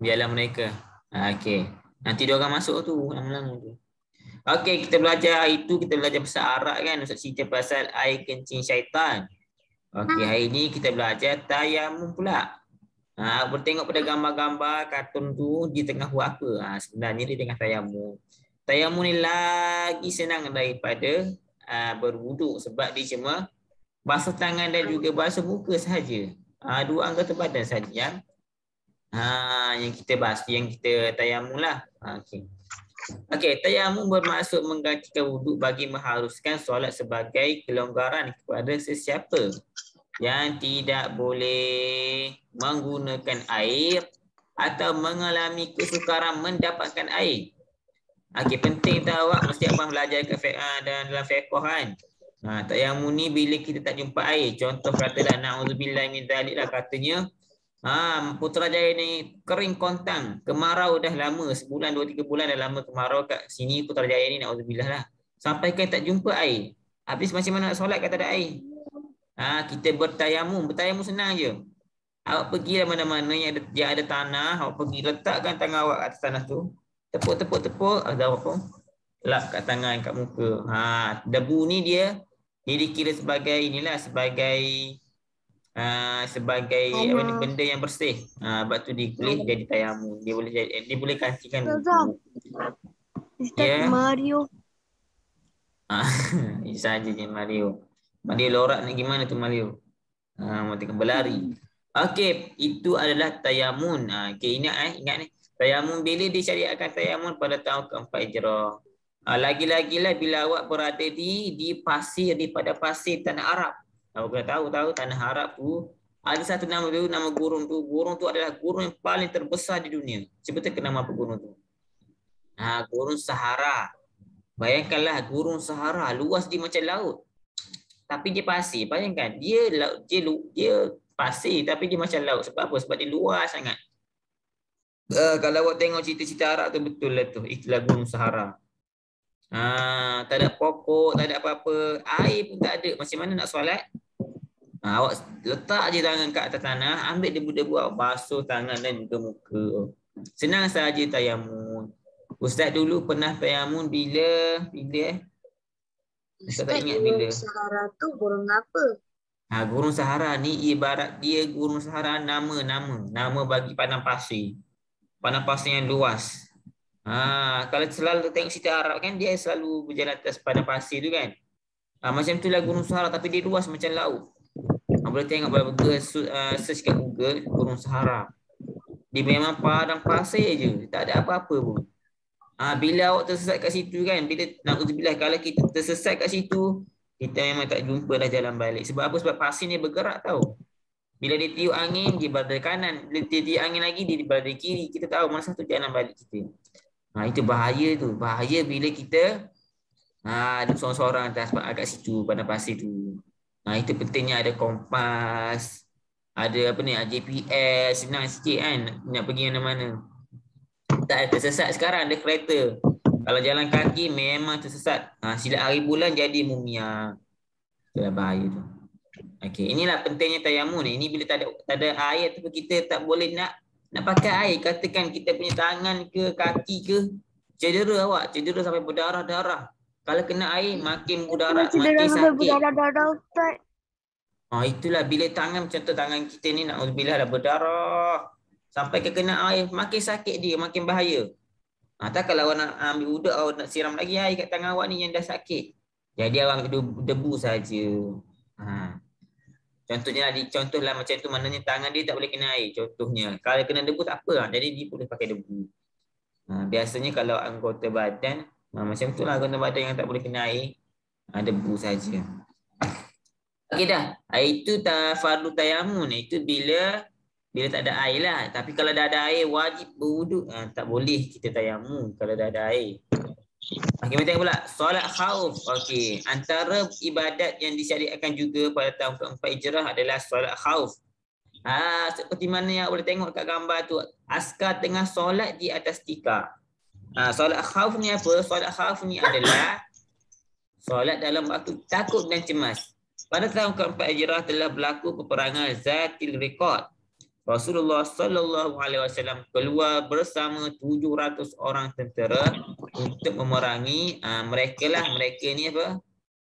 Biarlah mereka. Okey. Nanti dia orang masuk tu lama-lama tu. Okey, kita belajar itu, kita belajar bahasa Arab kan. Ustaz cerita pasal air kencing syaitan. Okey, hari ni kita belajar tayamum pula. Bertengok pada gambar-gambar kartun tu dia tengah buat apa? Sebenarnya dia tengah tayamum. Tayamum ni lagi senang daripada berwuduk sebab dia cuma basuh tangan dan juga basuh muka sahaja. Dua anggota badan sahaja yang kita bahas, yang kita tayamum lah. Okey. Okey, tayamum bermaksud menggantikan wuduk bagi mengharuskan solat sebagai kelonggaran kepada sesiapa yang tidak boleh menggunakan air atau mengalami kesukaran mendapatkan air. Okey, penting tahu awak, mesti abang belajar kat dan dalam fiqh kan. Tayamum ni bila kita tak jumpa air. Contoh katalah na'udzubillah min dzalik lah, katanya Putrajaya ni kering kontang, kemarau dah lama, sebulan 2-3 bulan dah lama kemarau kat sini Putrajaya ni, na'udzubillah lah. Sampai kan tak jumpa air. Habis macam mana nak solat kata ada air? Kita bertayamum senang je. Awak pergi mana-mana yang ada tanah, awak pergi letakkan tangan awak atas tanah tu. Tepuk, ada apa? Lap kat tangan, kat muka. Debu ni dia dikira sebagai inilah, sebagai benda yang bersih. Sebab tu dia boleh jadi tayamum. Dia boleh gantikan wudu. Ustaz Mario. Itu saja je Mario. Mario lorak ni gimana tu Mario? Tengah berlari. Okey, itu adalah tayamun. Okey, ingat ni. Tayamun bila disyariatkan tayamun pada tahun keempat Hijrah. Lagi-lagi lah bila awak berada di pasir, pada pasir tanah Arab. Awak kena tahu tanah Arab tu ada satu nama tu, nama gurun tu. Gurun tu adalah gurun yang paling terbesar di dunia. Sebetulnya kenapa apa gurun tu? Gurun Sahara. Bayangkanlah gurun Sahara luas dia macam laut. Tapi dia pasir. Bayangkan dia pasir tapi dia macam laut. Sebab apa? Sebab dia luas sangat. Kalau awak tengok cerita-cerita Arab tu betul lah tu. Itulah gurun Sahara. Tak ada pokok, tak ada apa-apa. Air pun tak ada. Macam mana nak solat? Awak letak je tangan kat atas tanah, ambil debu-debu, awak basuh tangan dan juga muka. Senang saja tayamum. Ustaz dulu pernah tayamum bila Ustaz tak ingat bila. Gurun Sahara tu gurun apa? Gurun Sahara ni ibarat dia gurun Sahara nama bagi padang pasir. Padang pasir yang luas. Kalau selalu tengok cerita Arab kan, dia selalu berjalan atas padang pasir tu kan. Macam itulah gurun Sahara tapi dia luas macam laut. Boleh tengok pada Google, search kat Google gurun Sahara. Dia memang padang pasir je, tak ada apa-apa pun. Bila awak tersesat kat situ kan, na'udzubillah, kalau kita tersesat kat situ, kita memang tak jumpa dah jalan balik. Sebab apa? Sebab pasir ni bergerak tau. Bila dia tiup angin, dia berada kanan. Bila dia tiup angin lagi, dia berada kiri. Kita tahu mana satu jalan balik kita. Itu bahaya tu. Bahaya bila kita ada seorang-seorang kat situ, pada pasir tu. Itu pentingnya ada kompas, ada GPS, senang sikit kan nak pergi mana-mana. Tak ada tersesat sekarang, ada kereta. Kalau jalan kaki memang tersesat. Silap hari bulan jadi mumia. Itulah bahaya tu. Okey, inilah pentingnya tayamum ni. Ini bila tak ada air tu kita tak boleh nak pakai air. Katakan kita punya tangan ke kaki ke cedera awak, cedera sampai berdarah-darah. Kalau kena air makin mudarat, makin sakit. Itulah bila tangan, contoh tangan kita ni na'udzubillah dah berdarah sampai kena air, makin sakit dia, makin bahaya. Tak kalau awak nak ambil wuduk, awak nak siram lagi air kat tangan awak ni yang dah sakit. Jadi awak ambil debu saja. Contohlah macam tu, maknanya tangan dia tak boleh kena air. Contohnya, kalau kena debu tak apa, jadi dia boleh pakai debu. Biasanya kalau anggota badan, macam itulah anggota badan yang tak boleh kena air, debu saja. Okey dah. Itu fardu tayamum. Itu bila tak ada air lah. Tapi kalau dah ada air, wajib berwuduk. Tak boleh kita tayamum kalau dah ada air. Okey, kita tengok pula. Solat khauf. Okey. Antara ibadat yang disyariatkan juga pada tahun keempat Hijrah adalah solat khauf. Seperti mana yang boleh tengok kat gambar tu. Askar tengah solat di atas tikar. Solat khauf ni apa? Solat khauf ni adalah solat dalam waktu takut dan cemas. Pada tahun keempat Hijrah telah berlaku peperangan Zatil Riqat. Rasulullah sallallahu alaihi wasallam keluar bersama 700 orang tentera untuk memerangi mereka ni apa?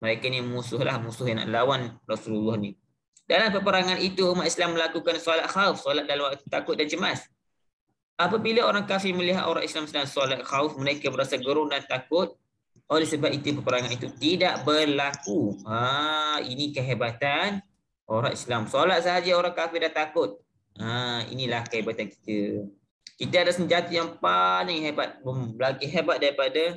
Mereka ni musuh yang nak lawan Rasulullah ni. Dalam peperangan itu umat Islam melakukan solat khauf, solat dalam waktu takut dan cemas. Apabila orang kafir melihat orang Islam sedang solat khauf, mereka berasa gerun dan takut. Oleh sebab itu peperangan itu tidak berlaku. Ini kehebatan orang Islam. Solat sahaja orang kafir dah takut. Inilah kehebatan kita. Kita ada senjata yang paling hebat, lagi hebat daripada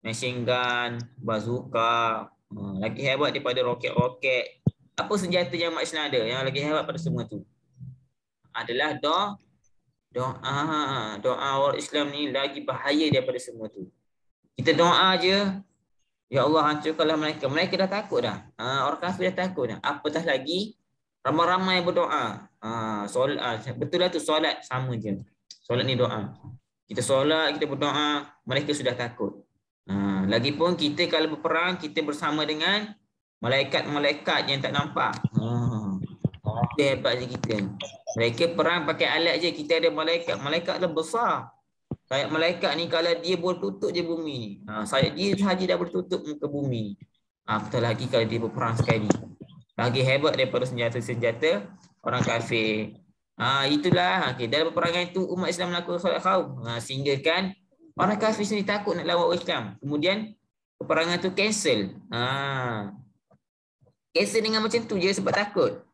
machine gun, bazooka, lagi hebat daripada roket-roket. Apa senjata yang umat Islam ada yang lagi hebat pada semua tu? Adalah doa. Doa orang Islam ni lagi bahaya daripada semua tu. Kita doa je, ya Allah hancurkanlah mereka. Mereka dah takut dah. Orang kafir dah takut dah. Apatah lagi ramai-ramai berdoa. Solat, betul lah tu, solat sama je. Solat ni doa. Kita solat, kita berdoa, mereka sudah takut. Lagipun kita kalau berperang, kita bersama dengan malaikat-malaikat yang tak nampak. Itu hebatnya kita. Mereka perang pakai alat je. Kita ada malaikat. Malaikat dah besar. Sayap malaikat ni kalau dia boleh tutup je bumi ni. Sayap dia sahaja dah boleh tutup muka bumi ni. Apatah lagi kalau dia berperang sekali. Lagi hebat daripada senjata-senjata orang kafir. Itulah. Dalam peperangan itu umat Islam melakukan solat khauf. Sehingga kan orang kafir sendiri takut nak lawan orang Islam. Kemudian peperangan tu cancel. Cancel dengan macam tu je sebab takut.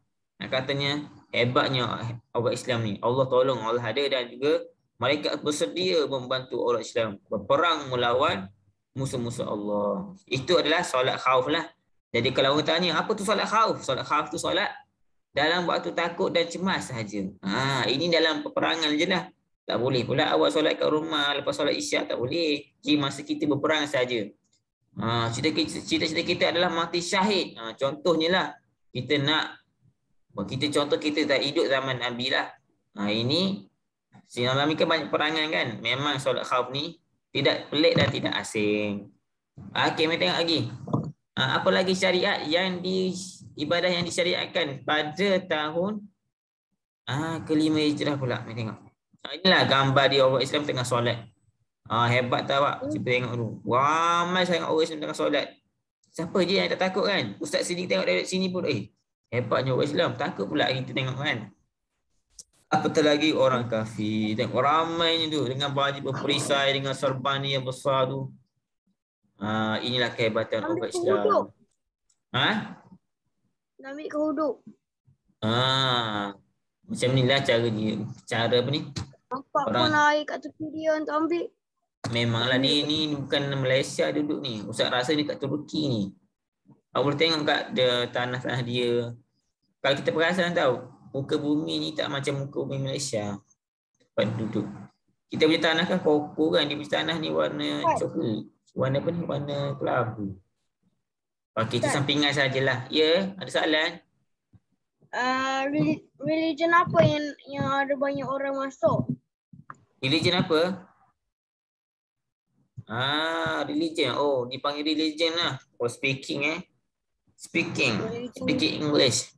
Katanya hebatnya orang Islam ni. Allah tolong, Allah ada, dan juga mereka bersedia membantu orang Islam berperang melawan musuh-musuh Allah. Itu adalah solat khauf lah. Jadi kalau orang tanya, apa tu solat khauf? Solat khauf tu solat dalam waktu takut dan cemas sahaja. Ini dalam peperangan je lah. Tak boleh pula awak solat kat rumah lepas solat isyak, tak boleh. Jadi masa kita berperang sahaja. Cita-cita kita adalah mati syahid. Contohnya lah, contoh kita tak hidup zaman Nabi lah. Ini Sinar Lami kan banyak perangan kan. Memang solat khauf ni tidak pelik dan tidak asing. Okey, mari tengok lagi. Apa lagi syariat yang ibadah yang disyariatkan pada tahun kelima hijrah pula. Mari tengok. Inilah gambar dia orang Islam tengah solat. Hebat tak awak? Cuba tengok dulu. Ramai sangat orang Islam tengah solat. Siapa je yang tak takut kan? Ustaz Siddiq tengok dari sini pun, hebatnya orang Islam. Takut pula kita tengok kan. Apatah lagi orang kafir. Tengok ramainya tu dengan baju berperisai, dengan serban yang besar tu. Inilah kehebatan orang Islam. Nak ambil ke huduk. Macam inilah cara apa ni? Nampak pun air kat tepi dia untuk ambil. Memanglah dia ni bukan Malaysia duduk ni. Ustaz rasa dia kat Turki ni. Awak boleh tengok kat tanah-tanah dia. Kalau kita perasan tahu, muka bumi ni tak macam muka bumi Malaysia. Tempat duduk. Kita punya tanah kan koko kan. Dia punya tanah ni warna coklat. Warna apa ni? Warna kelabu. Okey, itu sampingan sajalah. Ya, ada soalan? Religion apa yang ada banyak orang masuk? Religion apa? Religion. Oh, dipanggil religion lah. Speaking English.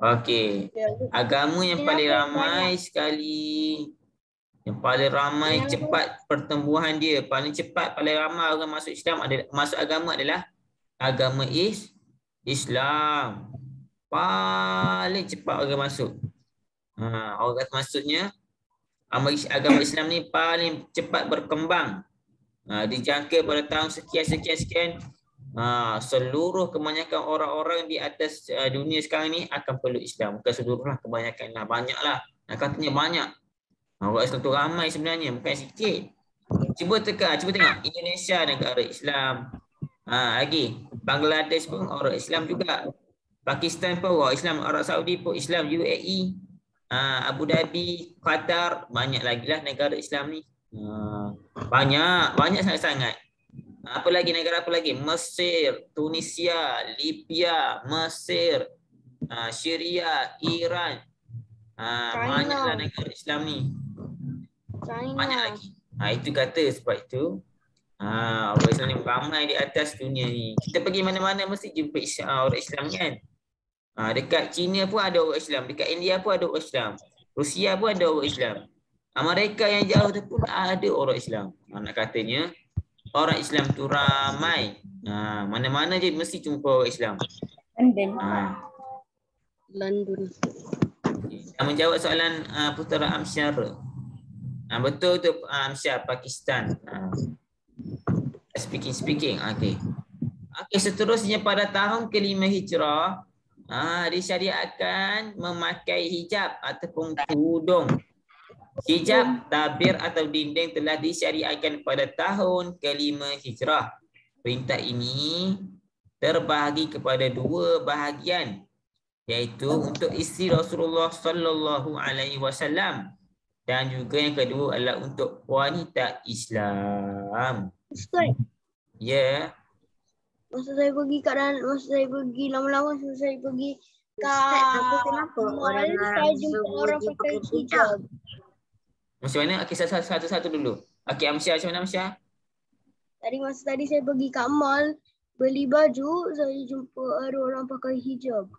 Okey. Agama yang paling ramai sekali, yang paling ramai cepat pertumbuhan dia, paling cepat paling ramai orang masuk Islam masuk agama adalah agama Islam. Paling cepat orang masuk. Orang maksudnya agama Islam ni paling cepat berkembang. Dijangka pada tahun sekian. Seluruh kebanyakan orang-orang di atas dunia sekarang ni akan peluk Islam. Bukan seluruh lah, kebanyakan lah. Banyak lah. Katanya banyak. Orang Islam tu ramai sebenarnya. Bukan sikit. Cuba tengok. Indonesia negara Islam. Lagi. Bangladesh pun orang Islam juga. Pakistan pun orang Islam. Arab Saudi pun Islam. UAE. Abu Dhabi. Qatar. Banyak lagi lah negara Islam ni. Banyak sangat-sangat. Apa lagi negara apa lagi? Mesir, Tunisia, Libya, Mesir, Syria, Iran. Banyaklah negara Islam ni. Banyak lagi. Itu kata sebab itu orang Islam ni ramai di atas dunia ni. Kita pergi mana-mana mesti jumpa orang Islam kan. Dekat China pun ada orang Islam, dekat India pun ada orang Islam. Rusia pun ada orang Islam. Amerika yang jauh tu pun ada orang Islam. Nak katanya orang Islam tu ramai. Mana-mana je mesti jumpa orang Islam. London. London. Yang menjawab soalan putera Amsyar. Betul tu Amsyar, Pakistan. Speaking. Okey. Okey, seterusnya pada tahun ke-5 Hijrah, disyariatkan memakai hijab ataupun tudung. Hijab, tabir atau dinding telah disyariatkan pada tahun ke-5 Hijrah. Perintah ini terbahagi kepada dua bahagian, iaitu untuk isteri Rasulullah sallallahu alaihi wasallam dan juga yang kedua adalah untuk wanita Islam. Ustaz, Ya. masa saya pergi kat dalam, masa saya pergi lama-lama, masa saya pergi Ustaz, tapi kenapa mall, orang saya Arab jumpa sebut orang dia pakai pakai hijab. Macam mana? Okey, satu-satu dulu. Okey, Amsyar, macam mana Amsyar? Masa tadi saya pergi kat mall beli baju, saya jumpa ada orang pakai hijab.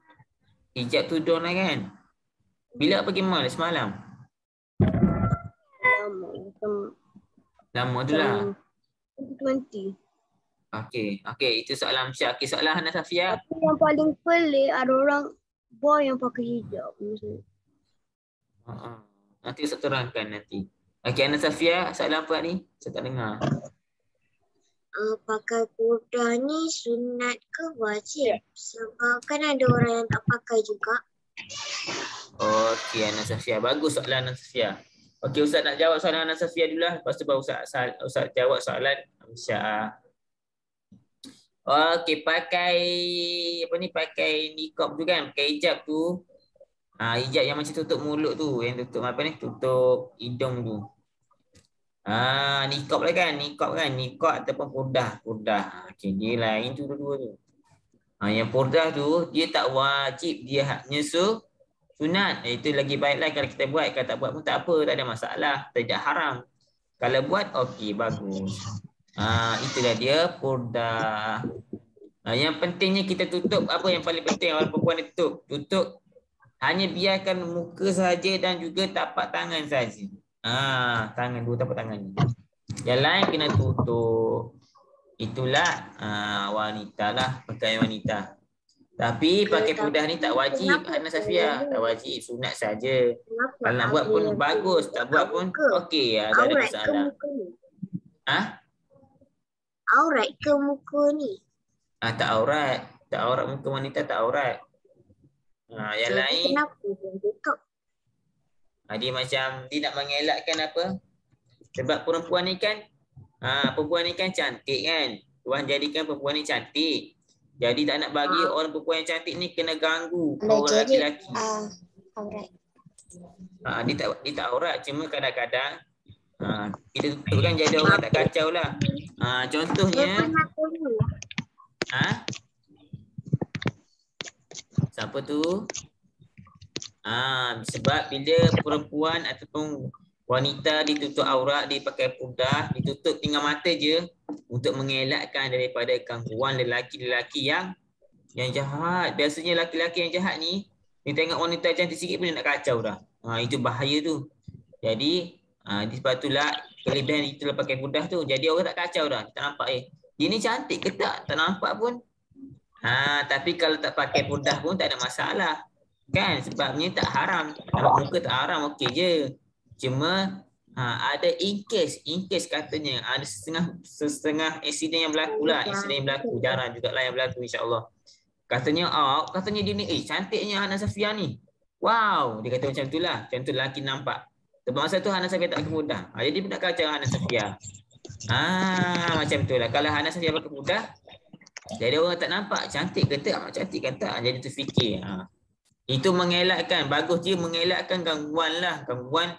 Hijab tudung lah kan? Bila pergi mall semalam? Lama, macam Lama tu lah. 2020. Okey, itu soalan Amsyar. Okey, soalan Hana Safia. Tapi yang paling pelik ada orang boy yang pakai hijab. Nanti saya terangkan nanti. Okey, Hana Safia, soalan apa ni? Saya tak dengar. Pakai kurdah ni sunat ke wajib? Sebab kan ada orang yang tak pakai juga. Okey, Hana Safia. Bagus soalan Hana Safia. Okey, Ustaz nak jawab soalan Hana Safia dulu lah. Lepas tu baru Ustaz jawab soalan Amsyar. Okey, pakai niqab tu kan? Pakai hijab tu. Hijab yang macam tutup mulut tu, yang tutup tutup hidung tu. Niqab lah kan? Niqab ataupun purdah. Okey, dia lain tu dua-dua tu. Yang purdah tu dia tak wajib, dia hanya sunat. Itu lagi baiklah kalau kita buat. Kalau tak buat pun tak apa, tak ada masalah, tidak haram. Kalau buat okey, bagus. Itulah dia purdah. Yang pentingnya kita tutup apa yang paling penting orang perempuan dia tutup hanya biarkan muka saja dan juga tapak tangan saja. Tangan, dua tapak tangan ni. Yang lain kena tutup. Itulah wanita lah, pakaian wanita. Tapi pakai purdah ni tak wajib, Hana Safia. Tak wajib, sunat saja. Kalau nak buat pun bagus, tak buat pun okey, tak ada masalah. Aurat ke muka ni? Tak aurat. Tak aurat, muka wanita tak aurat. Yang lain kenapa dia tutup? dia macam dia nak mengelakkan apa? Sebab perempuan ni kan cantik kan. Tuhan jadikan perempuan ni cantik. Jadi tak nak bagi orang perempuan yang cantik ni kena ganggu orang lelaki. Aurat. Dia tak aurat, cuma kadang-kadang kita tutupkan jadi orang tak kacau lah. Contohnya siapa tu? Sebab bila perempuan ataupun wanita ditutup aurat, dia pakai purdah, ditutup tinggal mata je untuk mengelakkan daripada gangguan lelaki-lelaki yang jahat. Biasanya lelaki-lelaki yang jahat ni, dia tengok wanita cantik sikit pun dia nak kacau dah. Itu bahaya tu. Jadi sebab itulah kelebihan itulah pakai purdah tu. Jadi orang tak kacau dah. Tak nampak dia ni cantik ke tak? Tak nampak pun. Tapi kalau tak pakai purdah pun tak ada masalah. Kan? Sebabnya tak haram. Nampak muka tak haram, okey je. Cuma ada in case katanya ada setengah insiden yang berlaku lah. Insiden yang berlaku. Jarang jugalah yang berlaku, insya-Allah. Katanya dia ni, cantiknya Hana Safia ni. Wow, dia kata macam itulah. Macam tu lelaki nampak. Sebab masa tu Hana Safia tak pakai purdah. Jadi dia nak kacau Hana Safia. Macam itulah. Kalau Hana Safia pakai purdah, jadi orang tak nampak cantik ke tak? Cantik ke tak? Jadi terfikir. Itu mengelakkan. Bagus dia mengelakkan gangguan lah. Gangguan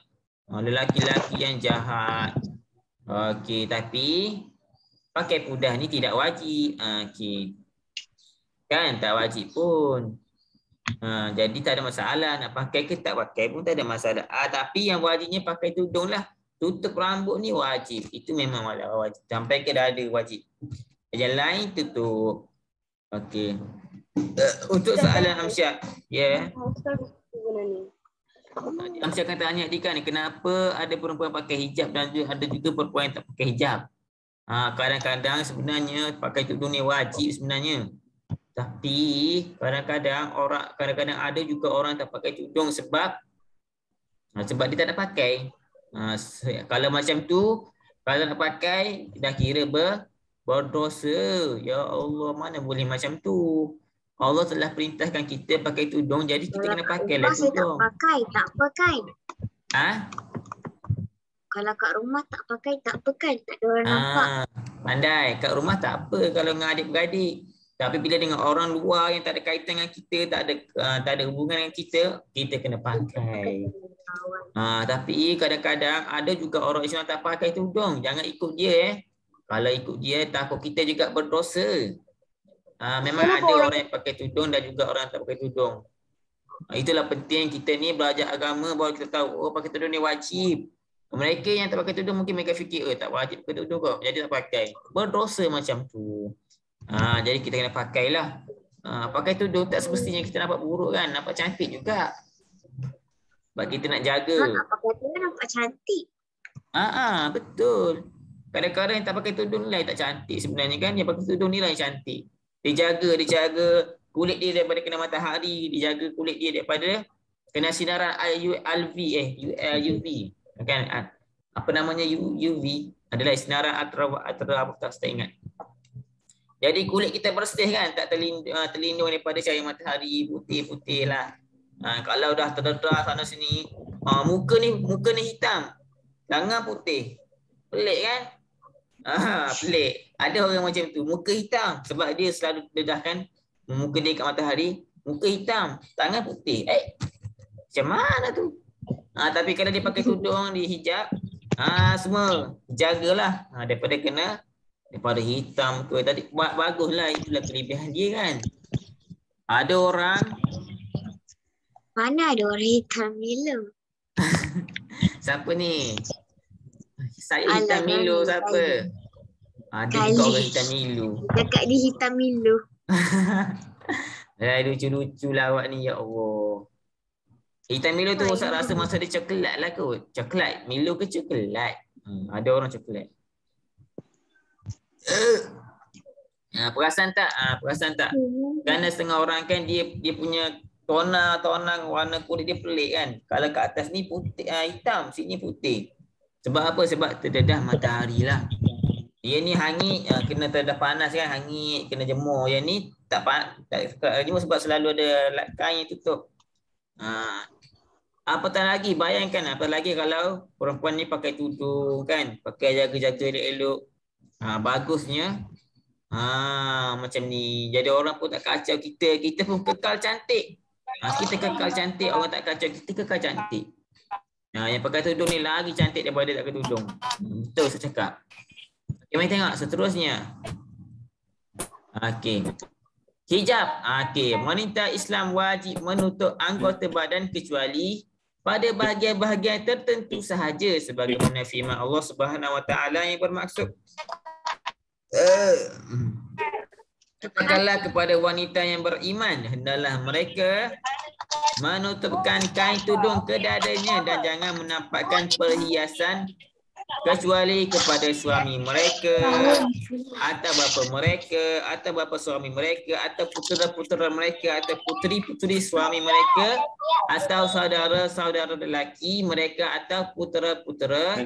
lelaki-lelaki yang jahat. Okey, tapi pakai purdah ni tidak wajib. Okey. Kan tak wajib pun. Jadi tak ada masalah. Nak pakai ke tak pakai pun tak ada masalah. Tapi yang wajibnya pakai tudung lah. Tutup rambut ni wajib. Itu memang wajib. Sampai ke dada wajib. Yang lain tutup. Okey. Untuk soalan Amsyar. Ya. Macam akan tanya dia kan, kenapa ada perempuan pakai hijab dan ada juga perempuan yang tak pakai hijab. Kadang-kadang sebenarnya pakai tudung ni wajib sebenarnya. Tapi kadang-kadang ada juga orang tak pakai tudung sebab dia tak nak pakai. Kalau macam tu, kalau nak pakai dah kira berdosa. Ya Allah, mana boleh macam tu. Allah telah perintahkan kita pakai tudung, jadi kita Kalau kena kat pakailah rumah saya tak tudung. pakai, tak apa kan? Kalau kat rumah tak pakai, tak apa kan? Tak ada orang nampak. Pandai. Kat rumah tak apa kalau dengan adik-beradik. Tapi bila dengan orang luar yang tak ada kaitan dengan kita, tak ada hubungan dengan kita kena pakai. Tapi kadang-kadang ada juga orang Islam tak pakai tudung. Jangan ikut dia. Kalau ikut dia, takut kita juga berdosa. Memang ada orang yang pakai tudung dan juga orang yang tak pakai tudung. Itulah penting kita ni belajar agama baru kita tahu, pakai tudung ni wajib. Mereka yang tak pakai tudung mungkin mereka fikir, tak wajib pakai tudung kok, jadi tak pakai. Berdosa macam tu. Jadi kita kena pakailah. Pakai tudung tak semestinya kita nampak buruk kan, nampak cantik juga. Sebab kita nak jaga. Nak pakai tudung nampak cantik. Betul. Kadang-kadang yang tak pakai tudung ni lah yang tak cantik sebenarnya kan. Yang pakai tudung ni lah yang cantik. Dia jaga kulit dia daripada kena matahari. Dia jaga kulit dia daripada kena sinaran UV. Kan? Apa namanya UV? Adalah sinaran ultra apa tak ingat. Jadi kulit kita bersih kan. Tak terlindung daripada cahaya matahari. Putih-putih lah. Kalau dah terdedah sana sini. Muka ni hitam. Tangan putih. Pelik kan? Pelik. Ada orang macam tu. Muka hitam. Sebab dia selalu dedahkan muka dia kat matahari. Muka hitam. Tangan putih. Macam mana tu? Tapi kalau dia pakai tudung, dia hijab, semua jagalah. Daripada hitam ke. Tadi baguslah. Itulah kelebihan dia kan. Ada orang. Mana ada orang hitam Milo? Siapa ni? Saya hitam Milo siapa? Ada juga orang hitam Milo. Dekat dia hitam Milo. Lucu-lucu lah awak ni, ya Allah. Hitam Milo tu Ustaz rasa masa dia coklat lah kot. Coklat. Milo ke coklat? Ada orang coklat. Perasan tak? Perasan tak? Kerana setengah orang kan dia punya tonang warna kulit dia pelik kan. Kalau kat atas ni putih, hitam, sini putih. Sebab apa? Sebab terdedah matahari lah. Dia ni hangit, kena terdedah panas kan, hangit, kena jemur. Yang ni tak jemur sebab selalu ada kain yang tutup. Apatah lagi, bayangkan apa lagi kalau perempuan ni pakai tudung kan, pakai jaga-jaga elok-elok. Bagusnya macam ni. Jadi orang pun tak kacau kita pun kekal cantik. Kita kekal cantik, orang tak kacau kita kekal cantik. Yang pakai tudung ni lagi cantik daripada tak pakai tudung. Betul saya cakap. Okay, mari tengok seterusnya. Okey. Hijab. Okey, wanita Islam wajib menutup anggota badan kecuali pada bahagian-bahagian tertentu sahaja sebagaimana firman Allah Subhanahu Wa Taala yang bermaksud katakanlah kepada wanita yang beriman, hendaklah mereka menutupkan kain tudung ke dadanya dan jangan menampakkan perhiasan kecuali kepada suami mereka atau bapa mereka atau bapa suami mereka atau putera-putera mereka atau puteri-puteri suami mereka atau saudara-saudara lelaki mereka atau putera-putera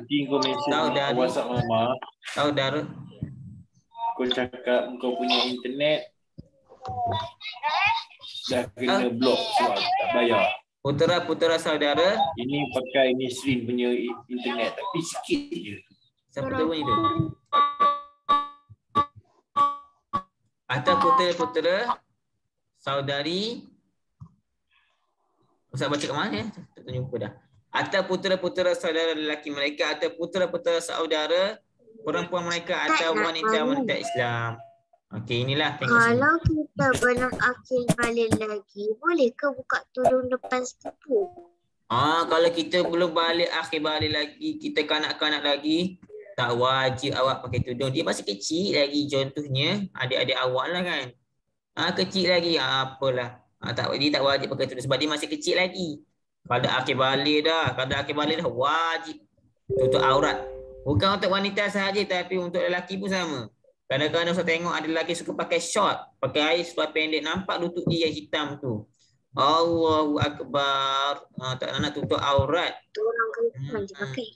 saudara. Kau cakap kau punya internet dah kena blok sebab tak bayar. Putera-putera saudara. Ini pakai Nisrin punya internet tapi sikit je. Siapa tahu itu? Atau putera-putera saudari. Ustaz baca kat mana? Tak jumpa dah. Atau putera-putera saudara lelaki mereka atau putera-putera saudara perempuan mereka atau wanita-wanita Islam. Okey, inilah tengok sini. Kalau kita belum akil balik lagi, boleh ke buka tudung depan sepupu? Kalau kita belum akhir balik lagi, kita kanak-kanak lagi, tak wajib awak pakai tudung. Dia masih kecil lagi, contohnya adik-adik awak lah kan. Kecil lagi, apalah. Dia tak wajib pakai tudung sebab dia masih kecil lagi. Kalau akhir balik dah. Kalau akhir balik dah wajib tutup aurat. Bukan untuk wanita sahaja tapi untuk lelaki pun sama. Kadang-kadang saya tengok ada lelaki suka pakai short, pakai air seluar pendek, nampak lutut dia yang hitam tu. Allahu Akbar. Tak nak tutup aurat. Tu orang kan je pakai.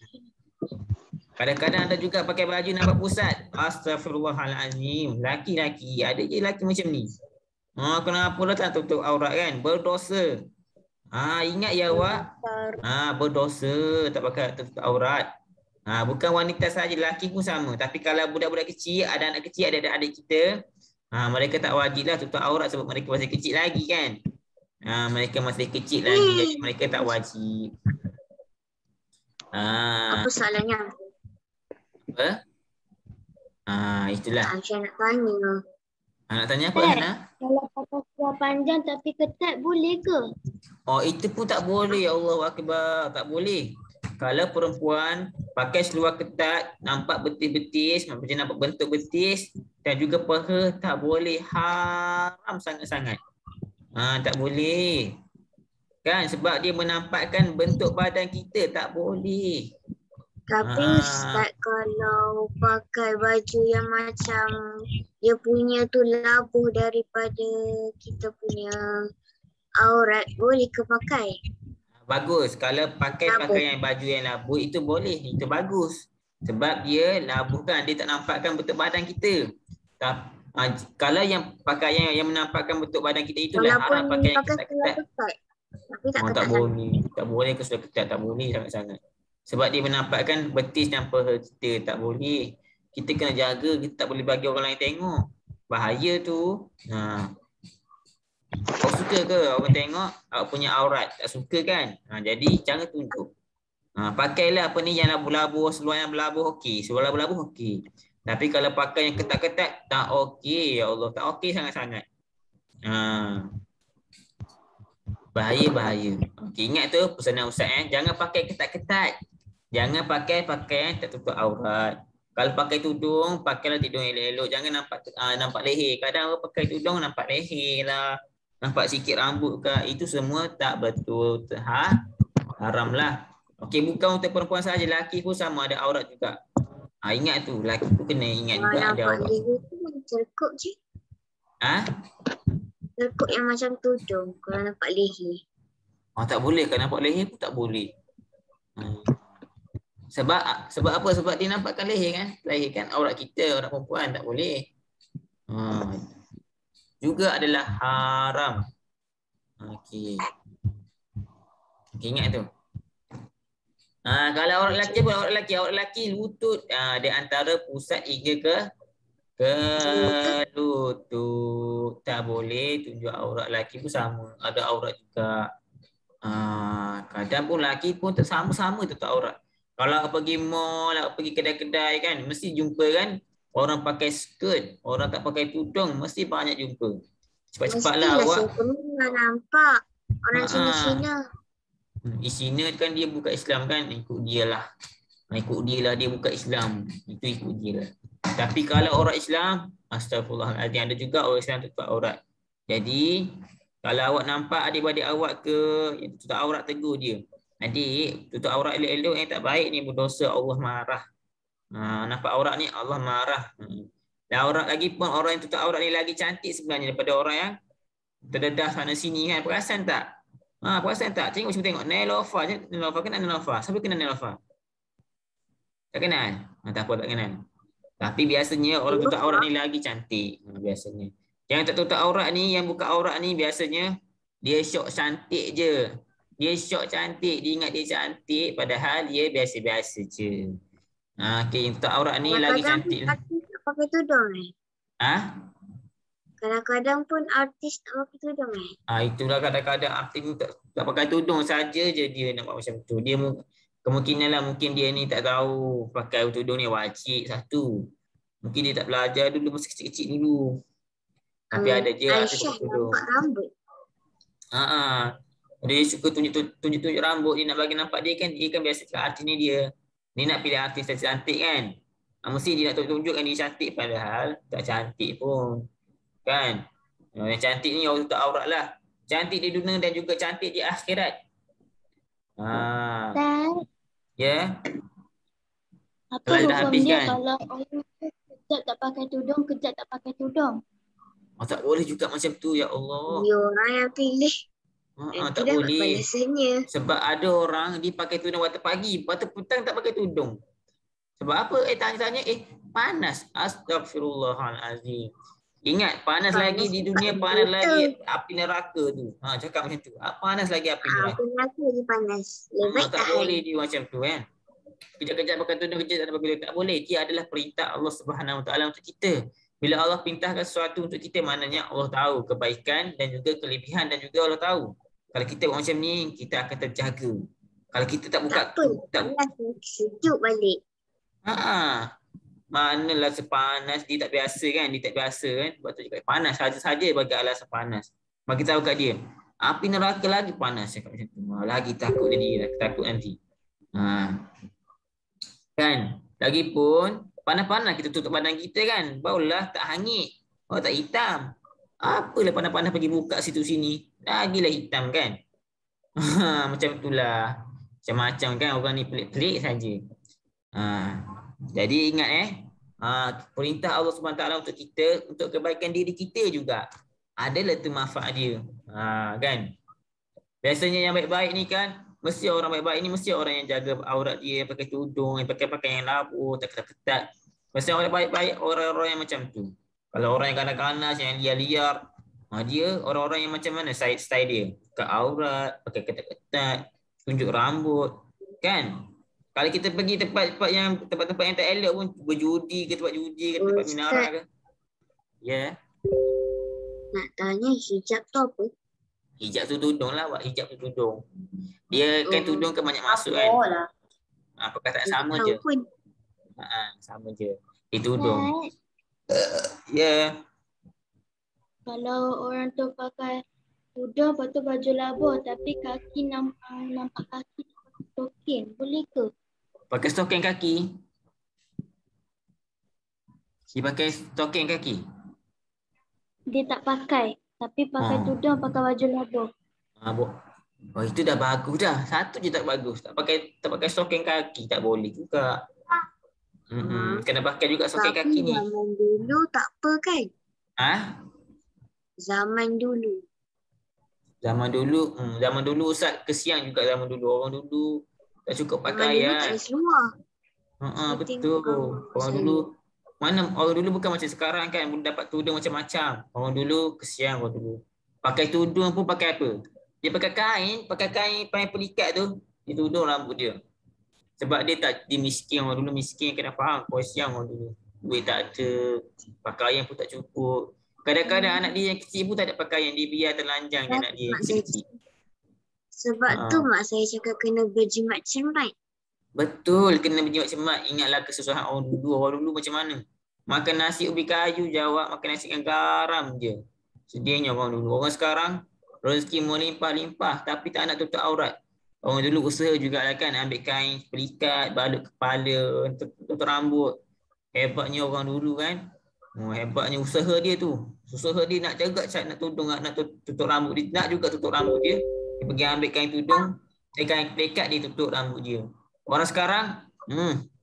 Kadang-kadang ada juga pakai baju nampak pusat. Astaghfirullahalazim. Laki-laki, ada je laki macam ni. Kenapa lah tak tutup aurat kan? Berdosa. Ingat ya awak? Berdosa tak pakai tutup aurat. Bukan wanita saja, lelaki pun sama. Tapi kalau budak-budak kecil, ada anak kecil, ada adik kita, mereka tak wajib lah tutup aurat sebab mereka masih kecil lagi kan. Mereka masih kecil lagi, jadi mereka tak wajib. Apa soalannya? Apa? Itulah. Saya nak tanya. Nak tanya apa, Hana? Kalau pakai seluar panjang tapi ketat boleh ke? Itu pun tak boleh. Allahu Akbar. Tak boleh. Kalau perempuan pakai seluar ketat, nampak betis-betis, macam nampak bentuk betis dan juga peha, tak boleh. Haram sangat-sangat. Tak boleh. Kan sebab dia menampakkan bentuk badan kita, tak boleh. Tapi Ustaz, kalau pakai baju yang macam dia punya tu labuh daripada kita punya aurat, boleh ke pakai? Bagus. Kalau pakai pakaian baju yang labuh itu boleh. Itu bagus. Sebab dia labuh kan, dia tak nampakkan bentuk badan kita. Kalau yang pakaian yang menampakkan bentuk badan kita itulah haram pakai yang ketat-ketat. Tapi tak boleh. Tak boleh ke sudah ketat, tak boleh sangat-sangat. Sebab dia menampakkan betis dan peha kita, tak boleh. Kita kena jaga, kita tak boleh bagi orang lain tengok. Bahaya tu. Kau suka ke orang tengok awak punya aurat? Tak suka kan? Jadi jangan tunjuk. Pakailah apa ni yang labuh-labuh, seluar yang berlabuh okey. Seluar labuh-labuh okey. Tapi kalau pakai yang ketat-ketat tak okey. Ya Allah, tak okey sangat-sangat. Bahaya. Okey, ingat tu pesanan Ustaz jangan pakai ketat-ketat. Jangan pakai pakaian tak tutup aurat. Kalau pakai tudung, pakailah tudung elok-elok. Jangan nampak leher. Kadang orang pakai tudung nampak leher lah. Nampak sikit rambut ke. Itu semua tak betul. Haram lah. Okey, bukan untuk perempuan sahaja. Lelaki pun sama, ada aurat juga. Ingat tu. Lelaki pun kena ingat juga ada aurat. Nampak leher tu terkuk je. Terkuk yang macam tudung. Kalau nampak leher. Tak boleh. Kalau nampak leher pun tak boleh. Sebab apa? Sebab dia nampakkan leher kan. Leher kan aurat kita, aurat perempuan, tak boleh. Juga adalah haram. Okey, ingat tu. Kalau aurat lelaki pun aurat lelaki lutut dia antara pusat hingga ke lutut. Tak boleh tunjuk aurat lelaki pun sama. Ada aurat juga. Kadang pun lelaki pun sama-sama tutup aurat. Kalau pergi mall, pergi kedai-kedai kan, mesti jumpa kan orang pakai skirt, orang tak pakai tudung, mesti banyak jumpa. Cepat-cepatlah awak. Mestilah nampak orang Cina-Cina. Cina kan dia bukan Islam kan, ikut dia lah. Dia bukan Islam, itu ikut dia lah. Tapi kalau orang Islam, astagfirullahaladzim, ada juga orang Islam tutup aurat. Jadi kalau awak nampak adik-adik awak ke yang tutup aurat, tegur dia. Adik, tutup aurat elok-elok yang tak baik ni, berdosa, Allah marah. Nampak aurat ni Allah marah. Dan aurat lagi pun, orang yang tutup aurat ni lagi cantik sebenarnya daripada orang yang terdedah sana sini kan. Perasan tak? Perasan tak? Tengok Nelofa je. Nelofa kenal Nelofa. Siapa kenal Nelofa? Tak kenal? Tak apa, tak kenal. Tapi biasanya orang tutup aurat ni lagi cantik. Biasanya. Yang tak tutup aurat ni, yang buka aurat ni biasanya dia syok cantik je. Dia syok cantik, dia ingat dia cantik padahal dia biasa-biasa je. Okey, yang tutup aurat ni lagi cantik. Artis tak pakai tudung Kadang-kadang pun artis tak pakai tudung Itulah kadang-kadang artis tak pakai tudung saja je dia nampak macam tu. Dia kemungkinan lah mungkin dia ni tak tahu pakai tudung ni wajib satu. Mungkin dia tak belajar dulu masa kecil-kecil dulu. Tapi ada je artis pakai tudung. Nampak rambut. Dia suka tunjuk-tunjuk rambut, dia nak bagi nampak dia kan biasa artis ni dia nak pilih artis yang cantik kan. Mesti dia nak tunjukkan dia cantik padahal tak cantik pun. Kan? Yang cantik ni orang tutup aurat lah. Cantik di dunia dan juga cantik di akhirat. Ustaz, Ya. apa Kelas dah hukum habis dia kan? kalau orang kejap tak pakai tudung, kejap tak pakai tudung? Tak boleh juga macam tu, ya Allah. Dia orang yang pilih. Nanti Tak dapat boleh. balasannya. Sebab ada orang dia pakai tudung waktu pagi, waktu petang tak pakai tudung. Sebab apa? Tanya-tanya, panas. Astagfirullahalazim. Ingat, panas lagi di dunia, panas lagi api neraka tu. Cakap macam tu. Panas lagi api neraka. Aku rasa lagi panas. Lebih Tak tahan. boleh dia macam tu kan. Kejap-kejap pakai tudung, kejap tak boleh. Tak boleh. Dia adalah perintah Allah Subhanahu Wa Taala untuk kita. Bila Allah perintahkan sesuatu untuk kita, maknanya Allah tahu kebaikan dan juga kelebihan, dan juga Allah tahu. Kalau kita buat macam ni, kita akan terjaga. Kalau kita tak buka, Tak apa. Panas sejuk balik. Manalah sepanas, dia tak biasa kan, sebab tu cakap panas saja-saja bagi alasan panas. Bagi tahu kat dia, api neraka lagi panas, cakap macam tu. Lagi takut dia, takut nanti. Kan, lagipun panas-panas kita tutup badan kita kan, barulah tak hangit, tak hitam. Apalah panas-panas pergi buka situ sini, lagilah hitam kan. Macam itulah. Macam-macam kan orang ni, pelik-pelik saja. Jadi ingat perintah Allah SWT untuk kita, untuk kebaikan diri kita juga. Adalah tu manfaat dia. Kan? Biasanya yang baik-baik ni kan, mesti orang baik-baik ni mesti orang yang jaga aurat dia, pakai tudung, yang pakai pakaian yang labuh, tak ketat-ketat. Mesti orang baik-baik, orang-orang yang macam tu. Kalau orang yang ganas-ganas, yang liar-liar, dia orang-orang yang macam mana style dia? Buka aurat, pakai ketat-ketat, tunjuk rambut, kan? Kalau kita pergi tempat-tempat yang tak elok pun, berjudi ke tempat judi ke tempat minarak ke. Ya. Nak tanya hijab tu apa? Hijab tu tudung lah, buat hijab tu tudung. Dia kan tudung ke banyak masuk kan. Perkataan sama je. Sama je. Dia tudung. Ya. Kalau orang tu pakai tudung, lepas tu baju labuh, tapi kaki nampak kaki stokin, boleh ke? Pakai stoking kaki. Dia pakai stoking kaki. Dia tak pakai, tapi pakai tudung, pakai baju labuh. Itu dah bagus dah. Satu je tak bagus. Tak pakai stoking kaki, tak boleh juga. Kena pakai juga stoking kaki ni. Zaman dulu tak apa kan? Zaman dulu Ustaz, kesian juga zaman dulu. Orang dulu tak cukup pakaian. Tak ada seluar. Betul. Orang dulu bukan macam sekarang kan, boleh dapat tudung macam-macam. Orang dulu kesian orang dulu. Pakai tudung pun pakai apa? Dia pakai kain pelikat tu, dia tudung rambut dia. Sebab dia miskin, orang dulu miskin, kena faham, kesian orang dulu. Duit tak ada, pakaian pun tak cukup. Kadang-kadang anak dia yang kecil pun tak ada pakaian, dia biar terlanjang je anak dia kecil. Sebab tu mak saya cakap kena berjimat cermat. Betul, kena berjimat cermat. Ingatlah kesusahan orang dulu. Orang dulu macam mana? Makan nasi ubi kayu jawab, makan nasi dengan garam je. Sedihnya orang dulu. Orang sekarang rezeki melimpah-limpah tapi tak nak tutup aurat. Orang dulu usaha jugalah kan, ambil kain pelikat, balut kepala, tutup rambut. Hebatnya orang dulu kan. Hebatnya usaha dia tu. Usaha dia nak jaga nak tudung, nak tutup rambut dia, nak juga tutup rambut dia. Dia pergi ambil kain tudung, kain pelikat, dia tutup rambut dia. Orang sekarang,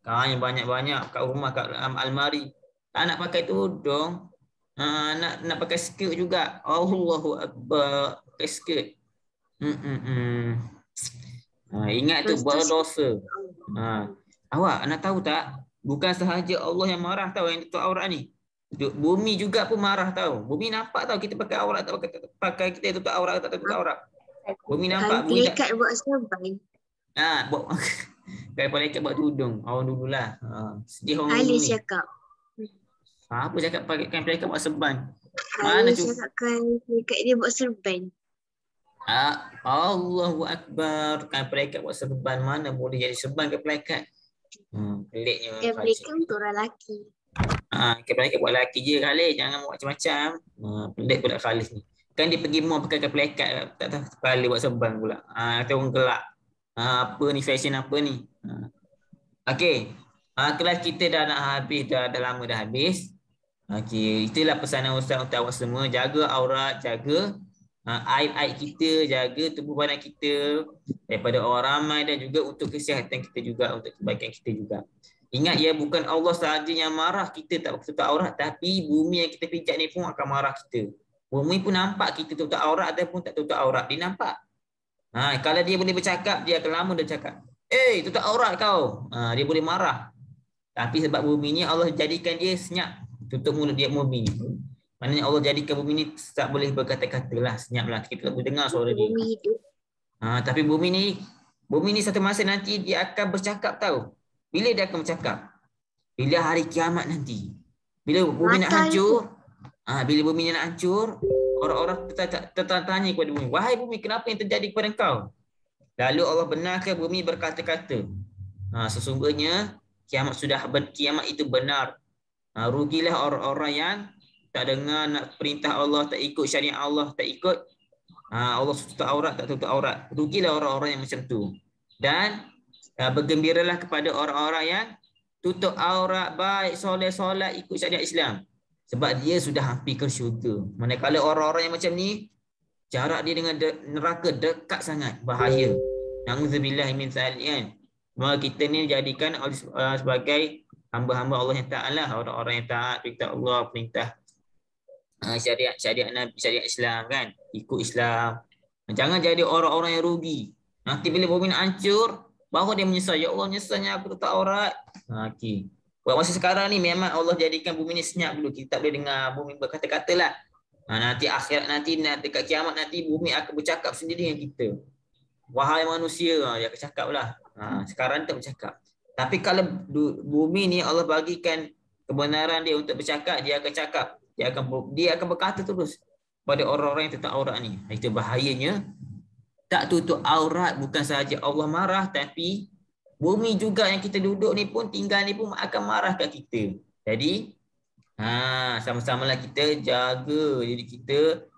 kain banyak-banyak kat rumah, kat almari. Tak nak pakai tudung, nak pakai skirt juga. Allahu Akbar, pakai skirt. Ingat tu, buat dosa. Awak nak tahu tak? Bukan sahaja Allah yang marah tahu yang tutup aurat ni. Bumi juga pun marah tahu. Bumi nampak tahu kita pakai aurat tak pakai kita tutup aurat tak tutup aurat. Bumi nampak. Bumi pelikat buat serban. Buat kain pelikat buat tudung. Orang dululah. Sedih orang dulu ni. Ali cakap. Apa cakap pakai kain pelikat buat serban? Mana cakap kain pelikat dia buat serban. Allahu Akbar. Kain pelikat buat serban, mana boleh jadi serban kain pelikat? Peliknya. Kain pelikat untuk orang lelaki. Kain pelikat buat lelaki je Khalid. Jangan buat macam-macam. Pelik pula Khalid ni. Kan dia pergi mall pakai kain pelikat, tak tahu kali buat serban pula. Kata orang gelak. Apa ni, fashion apa ni? Okey. Kelas kita dah nak habis, dah lama dah habis. Okey, itulah pesanan Ustaz untuk awak semua. Jaga aurat, jaga aib-aib kita, jaga tubuh badan kita daripada orang ramai dan juga untuk kesihatan kita juga, untuk kebaikan kita juga. Ingat ya, bukan Allah sahaja yang marah kita tak tutup aurat, tapi bumi yang kita pijak ni pun akan marah kita. Bumi pun nampak kita tutup aurat ataupun tak tutup aurat, dia nampak. Kalau dia boleh bercakap, dia akan lama dia cakap, tutup aurat kau. Dia boleh marah. Tapi sebab bumi ni Allah jadikan dia senyap, tutup mulut dia bumi ni. Maknanya Allah jadikan bumi ni tak boleh berkata-kata lah, senyap lah, kita tak boleh dengar suara dia. Tapi bumi ni satu masa nanti dia akan bercakap tahu. Bila dia akan bercakap? Bila hari kiamat nanti. Bila bumi nak hancur, bila bumi nak hancur, orang-orang tertanya kepada bumi, wahai bumi, kenapa yang terjadi kepada engkau? Lalu Allah benarkan bumi berkata-kata, sesungguhnya kiamat itu benar. Rugilah orang-orang yang tak dengar nak perintah Allah, tak ikut syariat Allah, tak ikut Allah tutup aurat, tak tutup aurat. Rugilah orang-orang yang macam tu. Dan bergembiralah kepada orang-orang yang tutup aurat, baik solat ikut syariat Islam, sebab dia sudah hampir ke syurga. Manakala orang-orang yang macam ni, jarak dia dengan neraka dekat sangat, bahaya. Na'udzubillah min dzalik kan. Maka kita ni jadikan sebagai hamba-hamba Allah yang taat lah, orang-orang yang taat perintah Allah, perintah syariat Nabi, syariat Islam kan, ikut Islam. Jangan jadi orang-orang yang rugi. Nanti bila bumi nak hancur, baru dia menyesal, ya Allah, nyesalnya aku tutup aurat. Okey. Buat masa sekarang ni memang Allah jadikan bumi ni senyap dulu, kita tak boleh dengar bumi berkata-kata lah. Nanti akhirat nanti dekat kiamat nanti bumi akan bercakap sendiri dengan kita. Wahai manusia, dia akan cakap lah. Sekarang tak bercakap. Tapi kalau bumi ni Allah bagikan kebenaran dia untuk bercakap, dia akan cakap. Dia akan berkata terus pada orang-orang yang tutup aurat ni. Itu bahayanya. Tak tutup aurat bukan sahaja Allah marah, tapi bumi juga yang kita duduk ni pun, tinggal ni pun akan marah kat kita. Jadi sama-samalah kita jaga diri kita.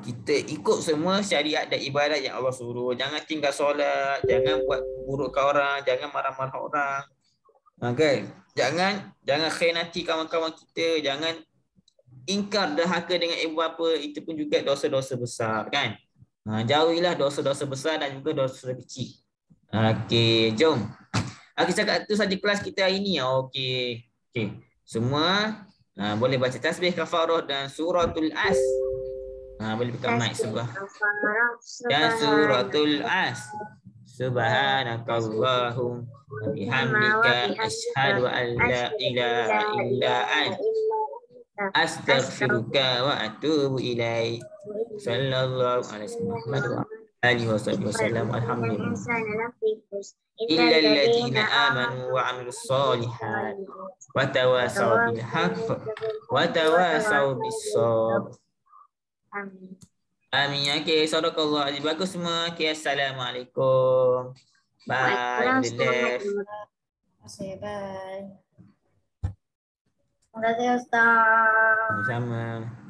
Kita ikut semua syariat dan ibadat yang Allah suruh. Jangan tinggal solat, jangan buat buruk ke orang, jangan marah-marah orang. Okay. Jangan khianati kawan-kawan kita, jangan ingkar dahaka dengan ibu bapa, itu pun juga dosa-dosa besar kan. Jauhilah dosa-dosa besar dan juga dosa kecil. Okey, jom. Kita cakap tu saja kelas kita hari ni. Okey. Semua boleh baca tasbih kafarah dan suratul As. Boleh buka mic sebelah. Dan suratul As. Subhanakallahum wa bihamdika asyhadu an la ilaha illa anta astaghfiruka wa atubu ilaik. Sallallahu alaihi wasallam. Alhamdulillah. Illa alladziina aamanu wa 'amilus shalihaat wa tawasaw bil haqq wa tawasaw bis sabr. Amin. Okey, sadaqallah. Bagus semua. Okey, assalamualaikum. Bye. Terima kasih. Bye. Terima kasih Ustaz. Sama-sama.